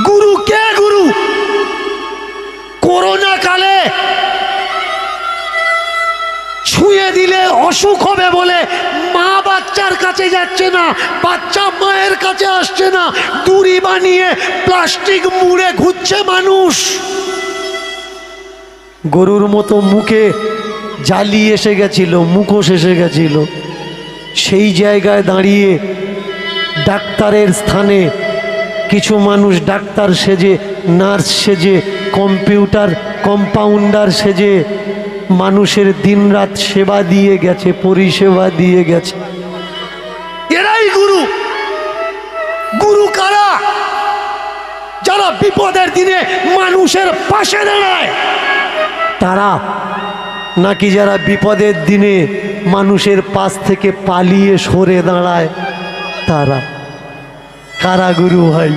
গুরু কে গুরু? Corona কালে ছুঁয়ে দিলে অসুখ হবে বলে মা বাচ্চার কাছে যাচ্ছে না, বাচ্চা মায়ের কাছে আসছে না, দড়ি বানিয়ে প্লাস্টিক মুড়ে ঘুরছে মানুষ। গরুর মতো মুখে জালি এসে গেছিল, মুখোশ এসে গেছিল। সেই জায়গায় দাঁড়িয়ে ডাক্তারের স্থানে কিছু মানুষ ডাক্তার সেজে, নার্স সেজে, কম্পাউন্ডার সেজে মানুষের দিনরাত সেবা দিয়ে গেছে, পরিষেবা দিয়ে গেছে। এরাই গুরু। গুরু কারা? যারা বিপদের দিনে মানুষের পাশে দাঁড়ায় তারা, নাকি যারা বিপদের দিনে মানুষের পাশ থেকে পালিয়ে সরে দাঁড়ায় তারা? কারা গুরু ভাই?